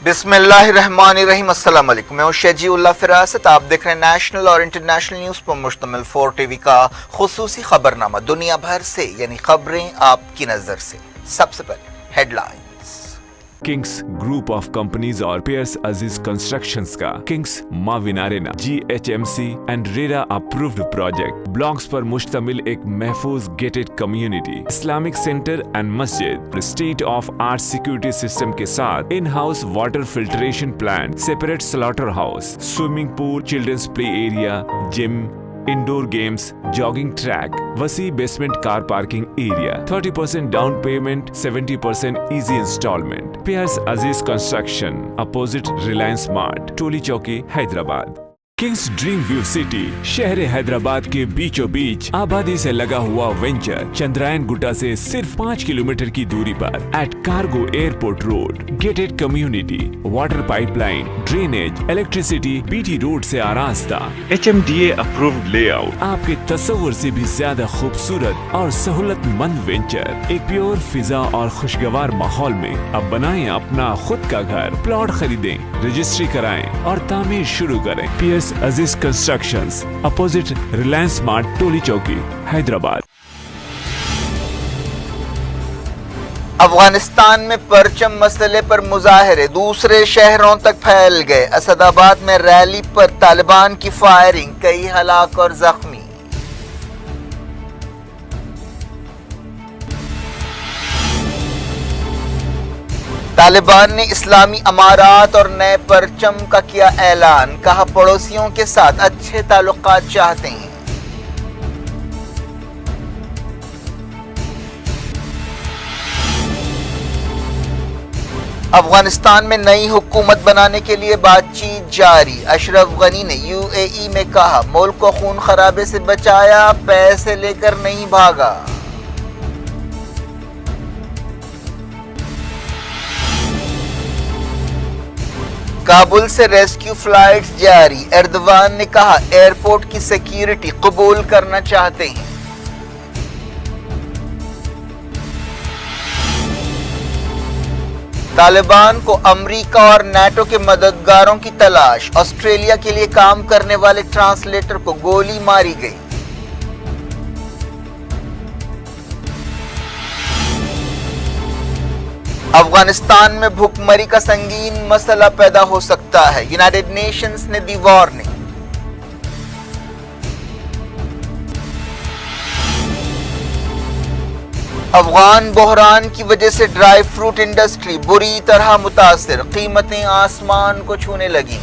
बिस्मिल्लाहिर्रहमानिर्रहीम। अस्सलाम वालेकुम। मैं हूं शजी उल्लाह फिरासत। आप देख रहे हैं नेशनल और इंटरनेशनल न्यूज पर मुश्तमिल 4 टीवी का खुसूसी खबरनामा, दुनिया भर से यानी खबरें आपकी नजर से। सबसे पहले headlines. Kings group of companies और पियर्स अजीज कंस्ट्रक्शंस का Kings Maven arena GHMC and RERA approved project blocks पर मुश्तमिल एक महफूज gated community, Islamic centre and मस्जिद, state of art security system के साथ in house water filtration plant, separate slaughter house, swimming pool, children's play area, gym, indoor games, jogging track, वसी basement car parking area, 30% down payment, 70% easy instalment. Piers अजीज construction, opposite Reliance mart, टोली चौकी, Hyderabad. Kings dream view city शहर हैदराबाद के बीचों बीच आबादी से लगा हुआ venture Chandrayaan Gutta से सिर्फ 5 किलोमीटर की दूरी पर at cargo airport road, gated community, water pipeline, drainage, electricity, BT road से आरास्ता, HMDA अप्रूव्ड लेआउट, आपके तस्वुर से भी ज्यादा खूबसूरत और सहूलतमंद वेंचर एक प्योर फिजा और खुशगवार माहौल में। अब बनाएं अपना खुद का घर, प्लॉट खरीदें, रजिस्ट्री कराएं और तामीर शुरू करें। Piers Aziz constructions, opposite Reliance mart, टोली चौकी, हैदराबाद। अफगानिस्तान में परचम मसले पर मुजाहरे दूसरे शहरों तक फैल गए। असदाबाद में रैली पर तालिबान की फायरिंग, कई हलाक और जख्मी। तालिबान ने इस्लामी अमारात और नए परचम का किया ऐलान, कहा पड़ोसियों के साथ अच्छे ताल्लुकात चाहते हैं। अफगानिस्तान में नई हुकूमत बनाने के लिए बातचीत जारी। अशरफ गनी ने UAE में कहा मुल्क को खून खराबे से बचाया, पैसे लेकर नहीं भागा। काबुल से रेस्क्यू फ्लाइट्स जारी। एर्दवान ने कहा एयरपोर्ट की सिक्योरिटी कबूल करना चाहते हैं। तालिबान को अमेरिका और नाटो के मददगारों की तलाश। ऑस्ट्रेलिया के लिए काम करने वाले ट्रांसलेटर को गोली मारी गई। अफगानिस्तान में भूखमरी का संगीन मसला पैदा हो सकता है, यूनाइटेड नेशंस ने दी वार्निंग। अफगान बहरान की वजह से ड्राई फ्रूट इंडस्ट्री बुरी तरह मुतासिर, कीमतें आसमान को छूने लगी।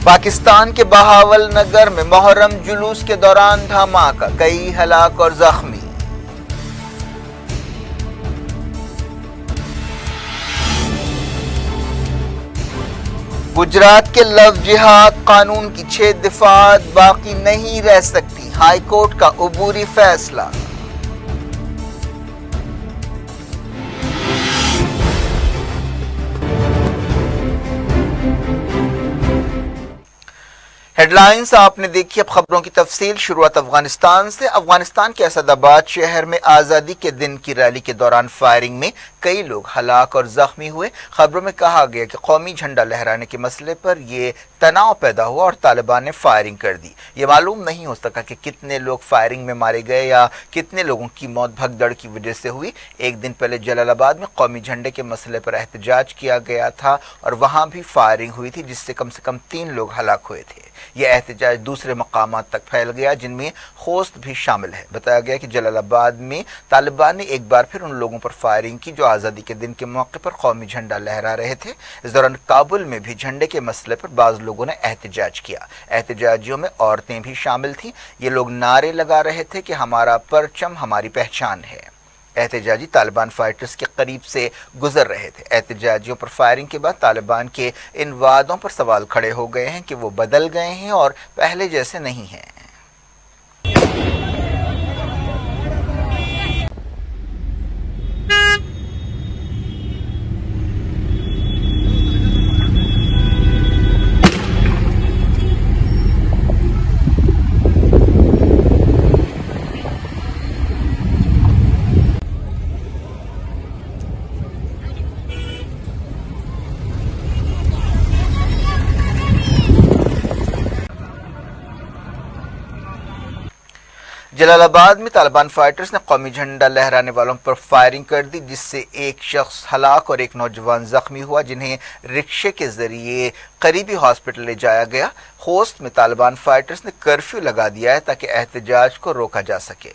पाकिस्तान के बहावल नगर में मुहर्रम जुलूस के दौरान धमाका, कई हलाक और जख्मी। गुजरात के लव जिहाद कानून की 6 दफात बाकी नहीं रह सकती, हाई कोर्ट का अबूरी फैसला। हेडलाइंस आपने देखी, अब खबरों की तफसील। शुरुआत अफगानिस्तान से। अफगानिस्तान के असदाबाद शहर में आज़ादी के दिन की रैली के दौरान फायरिंग में कई लोग हलाक और जख्मी हुए। खबरों में कहा गया कि कौमी झंडा लहराने के मसले पर यह तनाव पैदा हुआ और तालिबान ने फायरिंग कर दी। ये मालूम नहीं हो सका कि कितने लोग फायरिंग में मारे गए या कितने लोगों की मौत भगदड़ की वजह से हुई। एक दिन पहले जलालाबाद में कौमी झंडे के मसले पर एहतजाज किया गया था और वहां भी फायरिंग हुई थी, जिससे कम से कम 3 लोग हलाक हुए थे। यह एहतजाज दूसरे मकामात तक फैल गया, जिनमें खोस्त भी शामिल है। बताया गया कि जलालाबाद में तालिबान ने एक बार फिर उन लोगों पर फायरिंग की जो आज़ादी के दिन के मौके पर कौमी झंडा लहरा रहे थे। इस दौरान काबुल में भी झंडे के मसले पर बाज़ लोगों ने एहतजाज किया। एहतजाजियों में औरतें भी शामिल थीं। ये लोग नारे लगा रहे थे कि हमारा परचम हमारी पहचान है। एहतजाजी तालिबान फाइटर्स के करीब से गुजर रहे थे। एहतजाजियों पर फायरिंग के बाद तालिबान के इन वादों पर सवाल खड़े हो गए हैं कि वो बदल गए हैं और पहले जैसे नहीं हैं। जलालाबाद में तालिबान फाइटर्स ने कौमी झंडा लहराने वालों पर फायरिंग कर दी, जिससे एक शख्स हलाक और एक नौजवान जख्मी हुआ, जिन्हें रिक्शे के जरिए करीबी हॉस्पिटल ले जाया गया। होस्ट में तालिबान फाइटर्स ने कर्फ्यू लगा दिया है ताकि एहतजाज को रोका जा सके।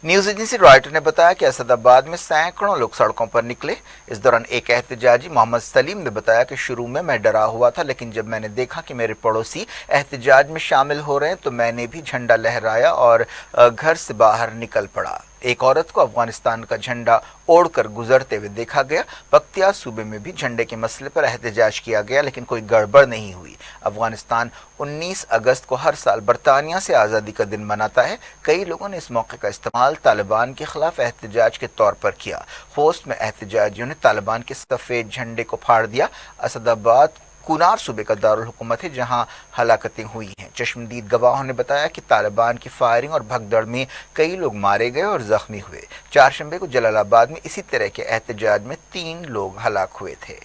न्यूज एजेंसी रॉयटर ने बताया कि असदाबाद में सैकड़ों लोग सड़कों पर निकले। इस दौरान एक एहतजाजी मोहम्मद सलीम ने बताया कि शुरू में मैं डरा हुआ था, लेकिन जब मैंने देखा कि मेरे पड़ोसी एहतजाज में शामिल हो रहे हैं तो मैंने भी झंडा लहराया और घर से बाहर निकल पड़ा। एक औरत को अफगानिस्तान का झंडा ओढ़कर गुजरते हुए देखा गया। बख्तियार सूबे में भी झंडे के मसले पर एहतजाज किया गया, लेकिन कोई गड़बड़ नहीं हुई। अफगानिस्तान 19 अगस्त को हर साल बरतानिया से आज़ादी का दिन मनाता है। कई लोगों ने इस मौके का इस्तेमाल तालिबान के खिलाफ एहतजाज के तौर पर किया। होस्ट में एहतजाजियों ने तालिबान के सफ़ेद झंडे को फाड़ दिया। असदाबाद कुनार सूबे का दारुल हुकूमत है, जहां हलाकतें हुई हैं। चश्मदीद गवाहों ने बताया कि तालिबान की फायरिंग और भगदड़ में कई लोग मारे गए और जख्मी हुए। चारशंबे को जलालाबाद में इसी तरह के एहतजाज में 3 लोग हलाक हुए थे।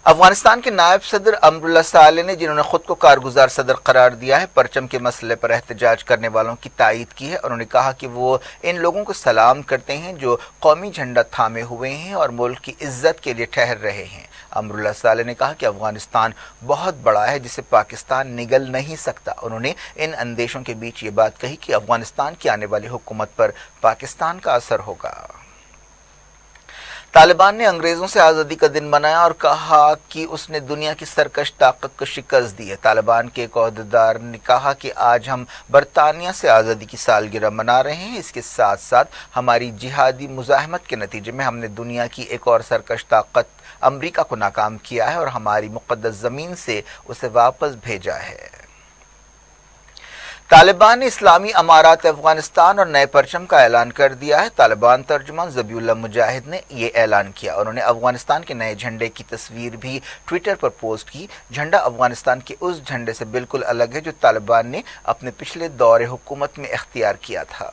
अफगानिस्तान के नायब सदर अमरुल्लाह साले ने, जिन्होंने खुद को कारगुजार सदर करार दिया है, परचम के मसले पर एहतजाज करने वालों की तायीद की है। उन्होंने कहा कि वो इन लोगों को सलाम करते हैं जो कौमी झंडा थामे हुए हैं और मुल्क की इज्जत के लिए ठहर रहे हैं। अमरुल्लाह साले ने कहा कि अफगानिस्तान बहुत बड़ा है जिसे पाकिस्तान निगल नहीं सकता। उन्होंने इन अंदेशों के बीच ये बात कही कि अफगानिस्तान की आने वाली हुकूमत पर पाकिस्तान का असर होगा। तालिबान ने अंग्रेजों से आज़ादी का दिन मनाया और कहा कि उसने दुनिया की सरकश ताकत को शिकस्त दी है। तालिबान के एक ओहदेदार ने कहा कि आज हम बरतानिया से आज़ादी की सालगिरह मना रहे हैं। इसके साथ साथ हमारी जिहादी मुजाहमत के नतीजे में हमने दुनिया की एक और सरकश ताकत अमरीका को नाकाम किया है और हमारी मुक़द्दस ज़मीन से उसे वापस भेजा है। तालिबान ने इस्लामी अमारात अफगानिस्तान और नए परचम का ऐलान कर दिया है। तालिबान तर्जुमान ज़बीउल्लाह मुजाहिद ने ये ऐलान किया। उन्होंने अफगानिस्तान के नए झंडे की तस्वीर भी ट्विटर पर पोस्ट की। झंडा अफगानिस्तान के उस झंडे से बिल्कुल अलग है जो तालिबान ने अपने पिछले दौरे हुकूमत में इख्तियार किया था।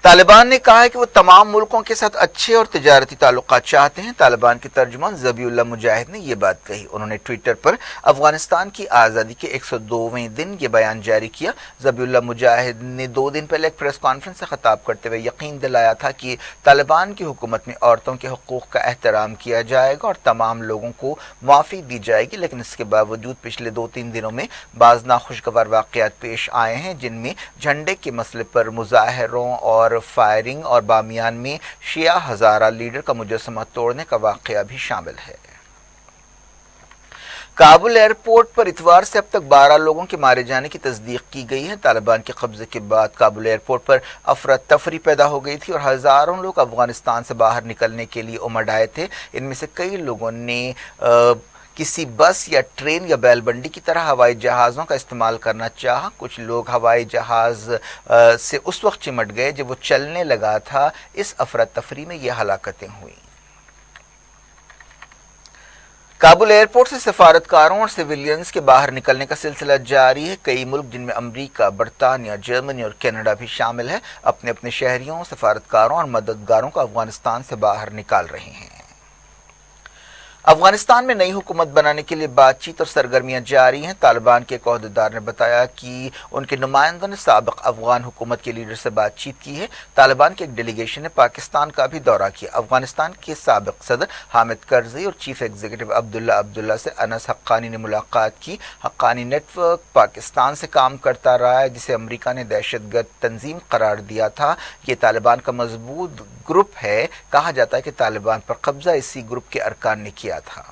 तालिबान ने कहा है कि वो तमाम मुल्कों के साथ अच्छे और तिजारती ताल्लुकात चाहते हैं। तालिबान के तर्जुमान ज़बीउल्लाह मुजाहिद ने ये बात कही। उन्होंने ट्विटर पर अफगानिस्तान की आज़ादी के 102वें दिन ये बयान जारी किया। ज़बीउल्लाह मुजाहिद ने 2 दिन पहले एक प्रेस कॉन्फ्रेंस से खिताब करते हुए यकीन दिलाया था कि तालिबान की हुकूमत में औरतों के हुकूक का एहतराम किया जाएगा और तमाम लोगों को माफ़ी दी जाएगी, लेकिन इसके बावजूद पिछले 2-3 दिनों में बाज़ नाखुशगवार वाक़यात पेश आए हैं, जिनमें झंडे के मसले पर मुजाहरों और फायरिंग और बामियान में शिया हजारा लीडर का मुजस्समा तोड़ने का वाकया भी शामिल है। काबुल एयरपोर्ट पर इतवार से अब तक 12 लोगों के मारे जाने की तस्दीक की गई है। तालिबान के कब्जे के बाद काबुल एयरपोर्ट पर अफरा तफरी पैदा हो गई थी और हजारों लोग अफगानिस्तान से बाहर निकलने के लिए उमड़ आए थे। इनमें से कई लोगों ने किसी बस या ट्रेन या बैलबंडी की तरह हवाई जहाज़ों का इस्तेमाल करना चाहा। कुछ लोग हवाई जहाज़ से उस वक्त चिमट गए जब वो चलने लगा था। इस अफरा तफरी में ये हलाकतें हुई। काबुल एयरपोर्ट से सफारतकारों और सिविलियंस के बाहर निकलने का सिलसिला जारी है। कई मुल्क जिनमें अमरीका, बरतानिया, जर्मनी और कनाडा भी शामिल है, अपने अपने शहरियों, सफारतकारों और मददगारों को अफगानिस्तान से बाहर निकाल रहे हैं। अफगानिस्तान में नई हुकूमत बनाने के लिए बातचीत और सरगर्मियां जारी हैं। तालिबान के एक ओहदेदार ने बताया कि उनके नुमाइंदों ने साबिक अफगान हुकूमत के लीडर से बातचीत की है। तालिबान के एक डेलीगेशन ने पाकिस्तान का भी दौरा किया। अफगानिस्तान के साबिक सदर हामिद करज़ई और चीफ एग्जीक्यूटिव अब्दुल्ला से अनस हक्कानी ने मुलाकात की। हक्कानी नेटवर्क पाकिस्तान से काम करता रहा है, जिसे अमरीका ने दहशतगर्द तंजीम करार दिया था। ये तालिबान का मजबूत ग्रुप है। कहा जाता है कि तालिबान पर कब्जा इसी ग्रुप के अरकान ने किया था।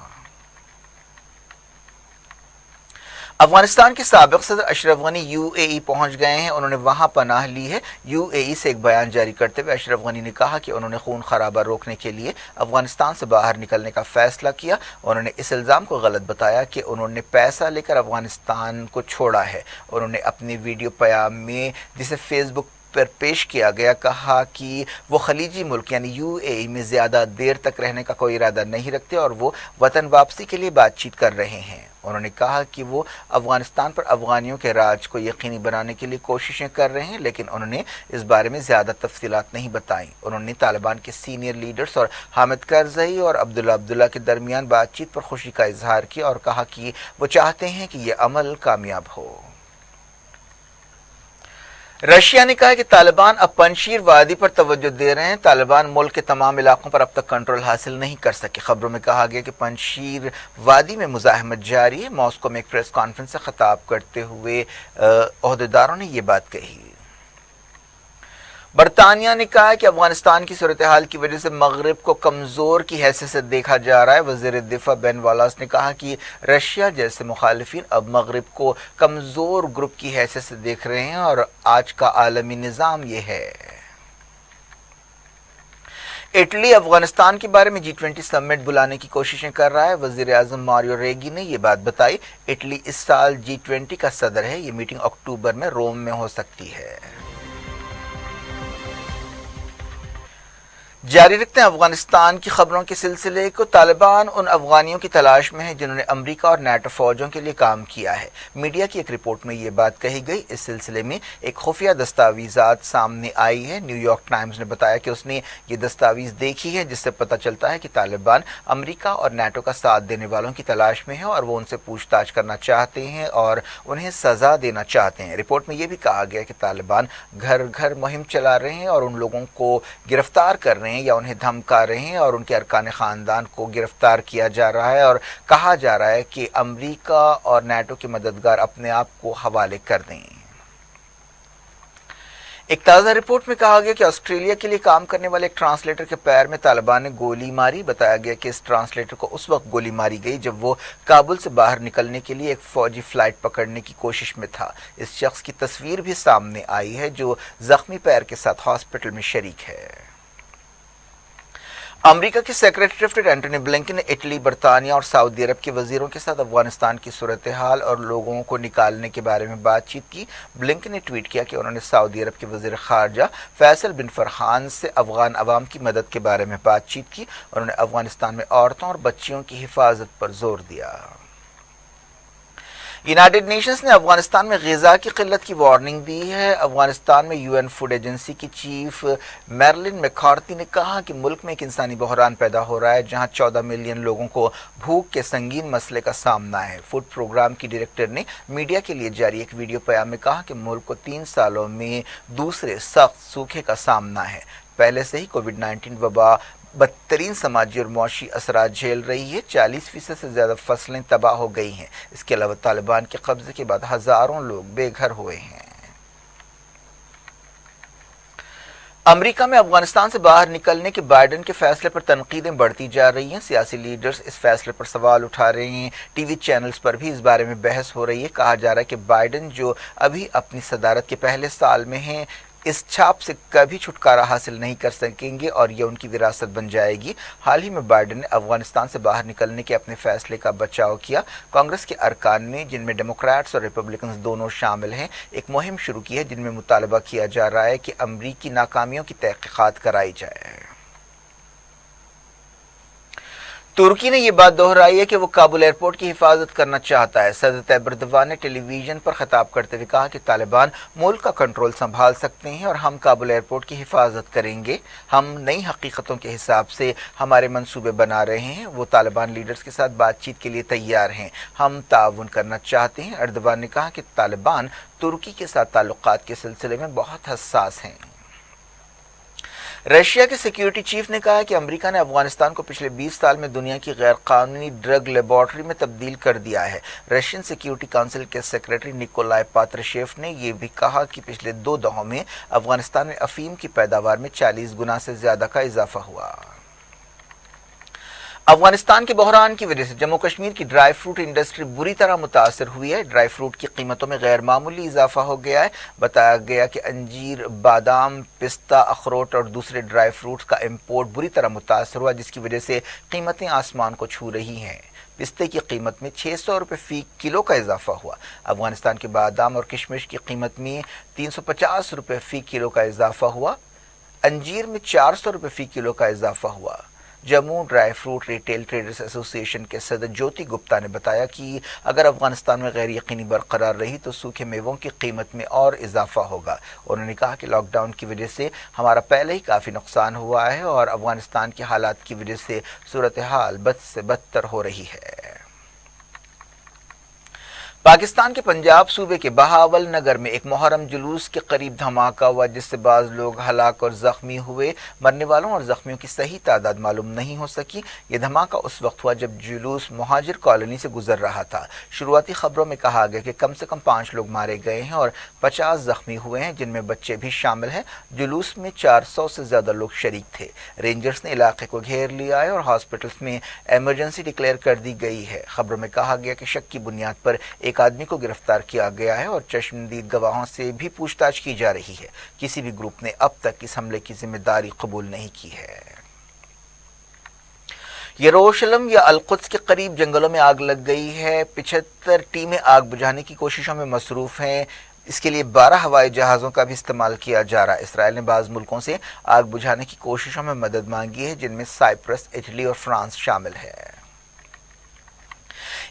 अफगानिस्तान के साबिक सदर अशरफ गनी यूएई पहुंच गए हैं। उन्होंने वहां पनाह ली है। यूएई से एक बयान जारी करते हुए अशरफ गनी ने कहा कि उन्होंने खून खराबा रोकने के लिए अफगानिस्तान से बाहर निकलने का फैसला किया। उन्होंने इस इल्ज़ाम को गलत बताया कि उन्होंने पैसा लेकर अफगानिस्तान को छोड़ा है। उन्होंने अपनी वीडियो प्याम में, जिसे फेसबुक پر پیش کیا گیا، کہا کہ وہ خلیجی ملک یعنی UAE میں زیادہ دیر تک رہنے کا کوئی ارادہ نہیں رکھتے اور وہ وطن واپسی کے لیے بات چیت کر رہے ہیں۔ انہوں نے کہا کہ وہ افغانستان پر افغانیوں کے راج کو یقینی بنانے کے لیے کوششیں کر رہے ہیں، لیکن انہوں نے اس بارے میں زیادہ تفصیلات نہیں بتائیں۔ انہوں نے طالبان کے سینئر لیڈرز اور حامد کرزئی اور عبداللہ کے درمیان بات چیت پر خوشی کا اظہار کیا اور کہا کہ وہ چاہتے ہیں کہ یہ عمل کامیاب ہو۔ رشیا نے کہا کہ طالبان اب پنجشیر وادی پر توجہ دے رہے ہیں۔ طالبان ملک کے تمام علاقوں پر اب تک کنٹرول حاصل نہیں کر سکے۔ خبروں میں کہا گیا کہ پنجشیر وادی میں مزاحمت جاری ہے۔ ماسکو میں ایک پریس کانفرنس سے خطاب کرتے ہوئے عہدیداروں نے یہ بات کہی۔ برطانیہ نے کہا کہ افغانستان کی صورتحال کی وجہ سے مغرب کو کمزور کی حیثیت سے دیکھا جا رہا ہے۔ وزیر دفاع بین والاس نے کہا کہ رشیا جیسے مخالفین اب مغرب کو کمزور گروپ کی حیثیت سے دیکھ رہے ہیں اور آج کا عالمی نظام یہ ہے۔ اٹلی افغانستان کے بارے میں G20 سمٹ بلانے کی کوششیں کر رہا ہے۔ وزیر اعظم ماریو ریگی نے یہ بات بتائی۔ اٹلی اس سال G20 کا صدر ہے۔ یہ میٹنگ اکتوبر میں روم میں ہو سکتی ہے۔ جاری رکھتے ہیں افغانستان کی خبروں کے سلسلے کو۔ طالبان ان افغانیوں کی تلاش میں ہے جنہوں نے امریکہ اور نیٹو فوجوں کے لیے کام کیا ہے۔ میڈیا کی ایک رپورٹ میں یہ بات کہی گئی۔ اس سلسلے میں ایک خفیہ دستاویزات سامنے آئی ہے۔ نیو یارک ٹائمز نے بتایا کہ اس نے یہ دستاویز دیکھی ہے جس سے پتہ چلتا ہے کہ طالبان امریکہ اور نیٹو کا ساتھ دینے والوں کی تلاش میں ہے اور وہ ان سے پوچھ تاچھ کرنا چاہتے ہیں اور انہیں سزا دینا چاہتے ہیں۔ رپورٹ میں یہ بھی کہا گیا کہ طالبان گھر گھر مہم چلا رہے ہیں اور ان لوگوں کو گرفتار کر رہے ہیں یا انہیں دھمکا رہے ہیں اور ان کے ارکان خاندان کو گرفتار کیا جا رہا ہے اور کہا جا رہا ہے کہ امریکہ اور نیٹو کے مددگار اپنے آپ کو حوالے کر دیں۔ ایک تازہ رپورٹ میں کہا گیا کہ آسٹریلیا کے لیے کام کرنے والے ایک ٹرانسلیٹر کے پیر میں طالبان نے گولی ماری۔ بتایا گیا کہ اس ٹرانسلیٹر کو اس وقت گولی ماری گئی جب وہ کابل سے باہر نکلنے کے لیے ایک فوجی فلائٹ پکڑنے کی کوشش میں تھا۔ اس شخص کی تصویر بھی سامنے آئی ہے جو زخمی پیر کے ساتھ ہاسپٹل میں شریک ہے۔ امریکہ کے secretary of state Antony Blinken نے اٹلی، برطانیہ اور سعودی عرب کے وزیروں کے ساتھ افغانستان کی صورتحال اور لوگوں کو نکالنے کے بارے میں بات چیت کی۔ بلنکن نے ٹویٹ کیا کہ انہوں نے سعودی عرب کے وزیر خارجہ فیصل بن فرحان سے افغان عوام کی مدد کے بارے میں بات چیت کی۔ انہوں نے افغانستان میں عورتوں اور بچیوں کی حفاظت پر زور دیا۔ یونائیٹڈ نیشنز نے افغانستان میں غذا کی قلت کی وارننگ دی ہے۔ افغانستان میں UN فوڈ ایجنسی کی چیف میرلن میکارتھی نے کہا کہ ملک میں ایک انسانی بحران پیدا ہو رہا ہے جہاں 14 ملین لوگوں کو بھوک کے سنگین مسئلے کا سامنا ہے۔ فوڈ پروگرام کی ڈائریکٹر نے میڈیا کے لیے جاری ایک ویڈیو پیام میں کہا کہ ملک کو 3 سالوں میں دوسرے سخت سوکھے کا سامنا ہے۔ پہلے سے ہی کووڈ-19 وبا بدترین سماجی اور معاشی اثرات جھیل رہی ہے۔ 40% سے زیادہ فصلیں تباہ ہو گئی ہیں۔ اس کے علاوہ طالبان کے قبضے کے بعد ہزاروں لوگ بے گھر ہوئے ہیں۔ امریکہ میں افغانستان سے باہر نکلنے کے بائیڈن کے فیصلے پر تنقیدیں بڑھتی جا رہی ہیں۔ سیاسی لیڈرز اس فیصلے پر سوال اٹھا رہے ہیں۔ ٹی وی چینلز پر بھی اس بارے میں بحث ہو رہی ہے۔ کہا جا رہا ہے کہ بائیڈن جو ابھی اپنی صدارت کے پہلے سال میں ہیں اس چھاپ سے کبھی چھٹکارا حاصل نہیں کر سکیں گے اور یہ ان کی وراثت بن جائے گی۔ حال ہی میں بائیڈن نے افغانستان سے باہر نکلنے کے اپنے فیصلے کا بچاؤ کیا۔ کانگریس کے ارکان نے، جن میں ڈیموکریٹس اور ریپبلکنز دونوں شامل ہیں، ایک مہم شروع کی ہے جن میں مطالبہ کیا جا رہا ہے کہ امریکی ناکامیوں کی تحقیقات کرائی جائے۔ ترکی نے یہ بات دہرائی ہے کہ وہ کابل ایئرپورٹ کی حفاظت کرنا چاہتا ہے۔ صدر طیب ایردوان نے ٹیلی ویژن پر خطاب کرتے ہوئے کہا کہ طالبان ملک کا کنٹرول سنبھال سکتے ہیں اور ہم کابل ایئرپورٹ کی حفاظت کریں گے۔ ہم نئی حقیقتوں کے حساب سے ہمارے منصوبے بنا رہے ہیں۔ وہ طالبان لیڈرز کے ساتھ بات چیت کے لیے تیار ہیں۔ ہم تعاون کرنا چاہتے ہیں۔ ایردوان نے کہا کہ طالبان ترکی کے ساتھ تعلقات کے سلسلے میں بہت حساس ہیں۔ رشیا کے سیکیورٹی چیف نے کہا کہ امریکہ نے افغانستان کو پچھلے 20 سال میں دنیا کی غیر قانونی ڈرگ لیبارٹری میں تبدیل کر دیا ہے۔ رشین سیکیورٹی کونسل کے سیکریٹری نیکولائے پاترشیف نے یہ بھی کہا کہ پچھلے 2 دہائیوں میں افغانستان میں افیم کی پیداوار میں 40 گنا سے زیادہ کا اضافہ ہوا۔ افغانستان کے بحران کی وجہ سے جموں کشمیر کی ڈرائی فروٹ انڈسٹری بری طرح متاثر ہوئی ہے۔ ڈرائی فروٹ کی قیمتوں میں غیر معمولی اضافہ ہو گیا ہے۔ بتایا گیا کہ انجیر، بادام، پستہ، اخروٹ اور دوسرے ڈرائی فروٹس کا امپورٹ بری طرح متاثر ہوا جس کی وجہ سے قیمتیں آسمان کو چھو رہی ہیں۔ پستے کی قیمت میں 600 روپے فی کلو کا اضافہ ہوا۔ افغانستان کے بادام اور کشمش کی قیمت میں 350 روپے فی کلو کا اضافہ ہوا۔ انجیر میں 400 روپے فی کلو کا اضافہ ہوا۔ Jammu dry fruit retail traders ایسوسی ایشن کے صدر جوتی گپتا نے بتایا کہ اگر افغانستان میں غیر یقینی برقرار رہی تو سوکھے میووں کی قیمت میں اور اضافہ ہوگا۔ انہوں نے کہا کہ لاک ڈاؤن کی وجہ سے ہمارا پہلے ہی کافی نقصان ہوا ہے اور افغانستان کے حالات کی وجہ سے صورتحال بد سے بدتر ہو رہی ہے۔ پاکستان کے پنجاب صوبے کے بہاول نگر میں ایک محرم جلوس کے قریب دھماکہ ہوا جس سے بعض لوگ ہلاک اور زخمی ہوئے۔ مرنے والوں اور زخمیوں کی صحیح تعداد معلوم نہیں ہو سکی۔ یہ دھماکہ اس وقت ہوا جب جلوس مہاجر کالونی سے گزر رہا تھا۔ شروعاتی خبروں میں کہا گیا کہ کم سے کم 5 لوگ مارے گئے ہیں اور 50 زخمی ہوئے ہیں جن میں بچے بھی شامل ہیں۔ جلوس میں 400 سے زیادہ لوگ شریک تھے۔ رینجرز نے علاقے کو گھیر لیا ہے اور ہاسپٹلز میں ایمرجنسی ڈکلیئر کر دی گئی ہے۔ خبروں میں کہا گیا کہ شک کی بنیاد پر ایک آدمی کو گرفتار کیا گیا ہے اور چشمدید گواہوں سے بھی پوچھ تاچھ کی جا رہی ہے۔ کسی بھی گروپ نے اب تک اس حملے کی ذمہ داری قبول نہیں کی ہے۔ یروشلم یا القدس کے قریب جنگلوں میں آگ لگ گئی ہے۔ 75 ٹیمیں آگ بجھانے کی کوششوں میں مصروف ہیں۔ اس کے لیے 12 ہوائی جہازوں کا بھی استعمال کیا جا رہا ہے۔ اسرائیل نے بعض ملکوں سے آگ بجھانے کی کوششوں میں مدد مانگی ہے جن میں سائپرس، اٹلی اور فرانس شامل ہے۔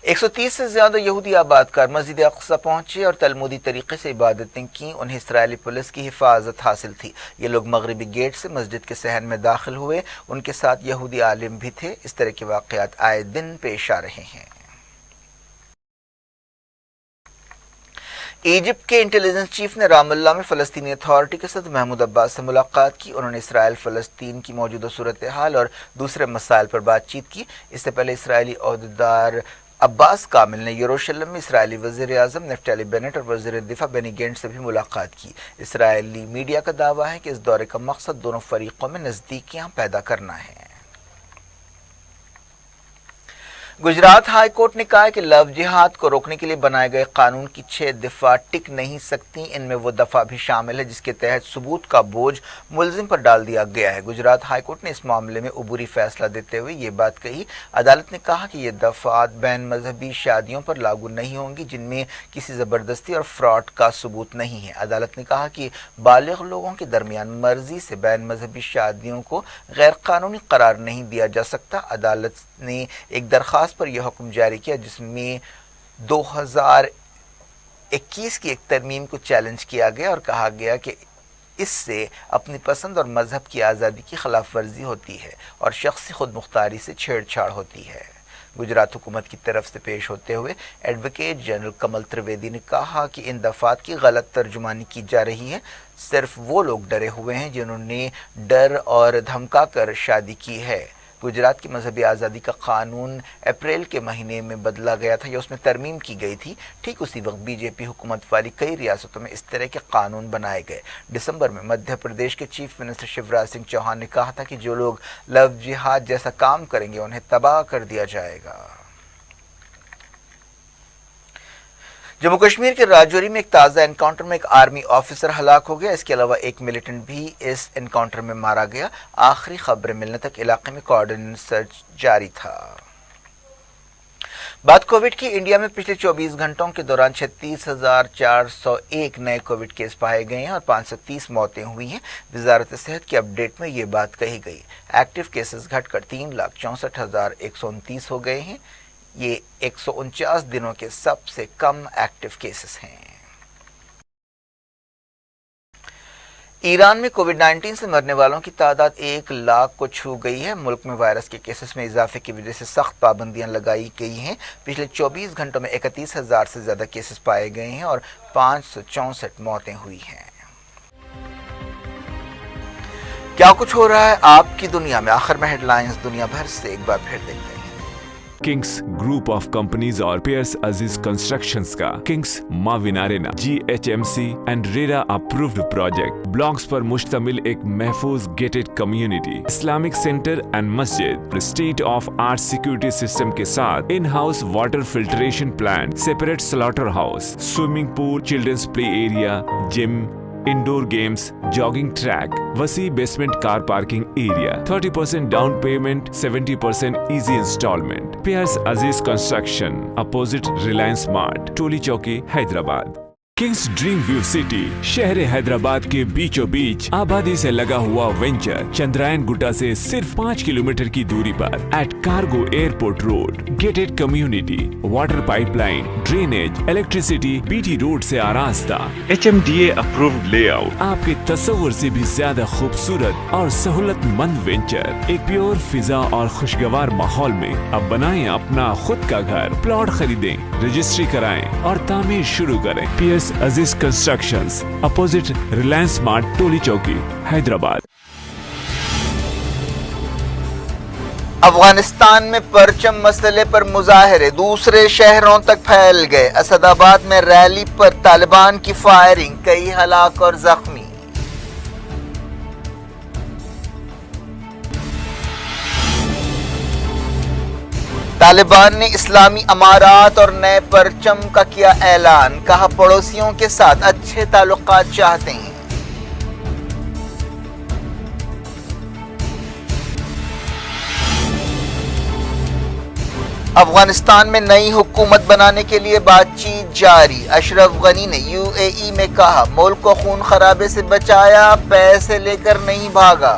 130 سے زیادہ یہودی آباد کار مسجد اقصی پہنچے اور تلمودی طریقے سے عبادتیں کیں۔ انہیں اسرائیلی پولیس کی حفاظت حاصل تھی۔ یہ لوگ مغربی گیٹ سے مسجد کے صحن میں داخل ہوئے۔ ان کے ساتھ یہودی عالم بھی تھے۔ اس طرح کے واقعات آئے دن پیش آ رہے ہیں۔ ایجپٹ کے انٹیلیجنس چیف نے رام اللہ میں فلسطینی اتھارٹی کے صدر محمود عباس سے ملاقات کی۔ انہوں نے اسرائیل فلسطین کی موجودہ صورتحال اور دوسرے مسائل پر بات چیت کی۔ اس سے پہلے اسرائیلی عہدیدار عباس کامل نے یروشلم میں اسرائیلی وزیر اعظم نفتالی بینٹ اور وزیر دفاع بینی گینٹس سے بھی ملاقات کی۔ اسرائیلی میڈیا کا دعویٰ ہے کہ اس دورے کا مقصد دونوں فریقوں میں نزدیکیاں پیدا کرنا ہے۔ گجرات ہائی کورٹ نے کہا ہے کہ لو جہاد کو روکنے کے لیے بنائے گئے قانون کی 6 دفعہ ٹک نہیں سکتی۔ ان میں وہ دفعہ بھی شامل ہے جس کے تحت ثبوت کا بوجھ ملزم پر ڈال دیا گیا ہے۔ گجرات ہائی کورٹ نے اس معاملے میں عبوری فیصلہ دیتے ہوئے یہ بات کہی۔ عدالت نے کہا کہ یہ دفعات بین مذہبی شادیوں پر لاگو نہیں ہوں گی جن میں کسی زبردستی اور فراڈ کا ثبوت نہیں ہے۔ عدالت نے کہا کہ بالغ لوگوں کے درمیان مرضی سے بین مذہبی شادیوں کو غیر قانونی قرار نہیں دیا جا سکتا۔ عدالت نے ایک درخواست پر یہ حکم جاری کیا جس میں 2021 کی ایک ترمیم کو چیلنج کیا گیا اور کہا گیا کہ اس سے اپنی پسند اور مذہب کی آزادی کی خلاف ورزی ہوتی ہے اور شخصی خود مختاری سے چھیڑ چھاڑ ہوتی ہے۔ گجرات حکومت کی طرف سے پیش ہوتے ہوئے ایڈوکیٹ جنرل کمل ترویدی نے کہا کہ ان دفعات کی غلط ترجمانی کی جا رہی ہے۔ صرف وہ لوگ ڈرے ہوئے ہیں جنہوں نے ڈر اور دھمکا کر شادی کی ہے۔ گجرات کی مذہبی آزادی کا قانون اپریل کے مہینے میں بدلا گیا تھا یا اس میں ترمیم کی گئی تھی۔ ٹھیک اسی وقت بی جے پی حکومت والی کئی ریاستوں میں اس طرح کے قانون بنائے گئے۔ دسمبر میں مدھیہ پردیش کے چیف منسٹر شیوراج سنگھ چوہان نے کہا تھا کہ جو لوگ لو جہاد جیسا کام کریں گے انہیں تباہ کر دیا جائے گا۔ جموں کشمیر کے راجوری میں ایک تازہ انکاؤنٹر میں ایک آرمی آفیسر ہلاک ہو گیا۔ اس کے علاوہ ایک ملیٹنٹ بھی اس انکاؤنٹر میں مارا گیا۔ آخری خبریں ملنے تک علاقے میں کوآرڈینیٹ سرچ جاری تھا۔ بات کووڈ کی، انڈیا میں پچھلے 24 گھنٹوں کے دوران 36,401 نئے کووڈ کیس پائے گئے ہیں اور 530 موتیں ہوئی ہیں۔ وزارت صحت کی اپ ڈیٹ میں یہ بات کہی گئی۔ ایکٹیو کیسز گھٹ کر 3,64,129 ہو گئے ہیں۔ یہ 149 دنوں کے سب سے کم ایکٹیو کیسز ہیں۔ ایران میں کووڈ 19 سے مرنے والوں کی تعداد 1 لاکھ کو چھو گئی ہے۔ ملک میں وائرس کے کیسز میں اضافے کی وجہ سے سخت پابندیاں لگائی گئی ہیں۔ پچھلے 24 گھنٹوں میں 31,000 سے زیادہ کیسز پائے گئے ہیں اور 564 موتیں ہوئی ہیں۔ کیا کچھ ہو رہا ہے آپ کی دنیا میں؟ آخر میں ہیڈ لائنز دنیا بھر سے ایک بار پھر دیکھتے ہیں۔ کنگس گروپ آف کمپنیز اور پیئرس عزیز کنسٹرکشنز کا کنگس معاون arena GHMC and RERA approved project blocks پر مشتمل ایک محفوظ gated community, Islamic centre and مسجد، state of art security system کے ساتھ in house water filtration plant, separate slaughter house, swimming pool, childrens play area, gym, indoor games, jogging track, वसी basement car parking area, 30% down payment, 70% easy installment. Pierce Aziz Construction, opposite Reliance Mart, टोली चौकी, Hyderabad. Kings dream view city शहर हैदराबाद के बीचों बीच आबादी से लगा हुआ venture Chandrayaan Gutta से सिर्फ 5 किलोमीटर की दूरी पर at cargo airport road, gated community, water pipeline, drainage, electricity, BT road से आरास्ता, HMDA अप्रूव्ड लेआउट, आपके तस्वर से भी ज्यादा खूबसूरत और सहूलतमंद वेंचर, एक प्योर फिजा और खुशगवार माहौल में अब बनाएं अपना खुद का घर। प्लॉट खरीदें, रजिस्ट्री कराएं और तामीर शुरू करें। PS Aziz Constructions, opposite Reliance Mart, टोली चौकी, हैदराबाद। अफगानिस्तान में परचम मसले पर मुजाहरे दूसरे शहरों तक फैल गए। असदाबाद में रैली पर तालिबान की फायरिंग, कई हलाक और जख्मी। तालिबान ने इस्लामी अमारात और नए परचम का किया ऐलान, कहा पड़ोसियों के साथ अच्छे ताल्लुकात चाहते हैं। अफगानिस्तान में नई हुकूमत बनाने के लिए बातचीत जारी। अशरफ गनी ने UAE में कहा मुल्क को खून खराबे से बचाया, पैसे लेकर नहीं भागा।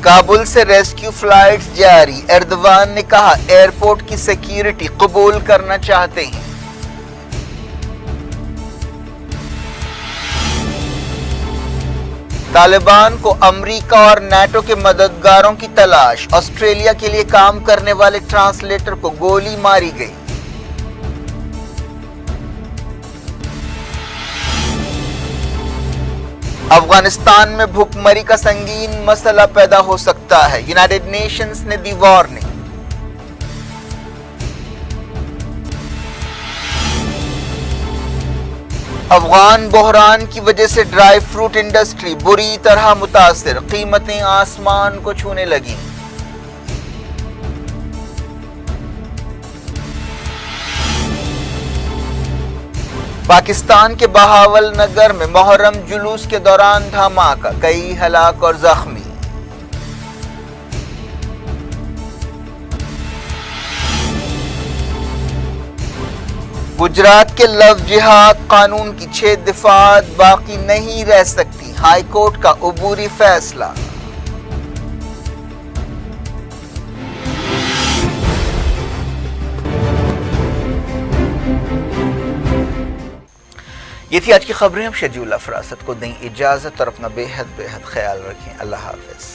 काबुल से रेस्क्यू फ्लाइट्स जारी। एर्दवान ने कहा एयरपोर्ट की सिक्योरिटी कबूल करना चाहते हैं। तालिबान को अमेरिका और नाटो के मददगारों की तलाश। ऑस्ट्रेलिया के लिए काम करने वाले ट्रांसलेटर को गोली मारी गई। अफगानिस्तान में भूखमरी का संगीन मसला पैदा हो सकता है, यूनाइटेड नेशंस ने दी वार्निंग। अफगान बहरान की वजह से ड्राई फ्रूट इंडस्ट्री बुरी तरह मुतासिर, कीमतें आसमान को छूने लगी। पाकिस्तान के बहावल नगर में मोहर्रम जुलूस के दौरान धमाका, कई हलाक और जख्मी। गुजरात के लव जिहाद कानून की 6 दफात बाकी नहीं रह सकती, हाई कोर्ट का अबूरी फैसला। ये थी आज की खबरें। हम शेड्यूल अफरासत को दें इजाजत और अपना बेहद ख्याल रखें। अल्लाह हाफिज।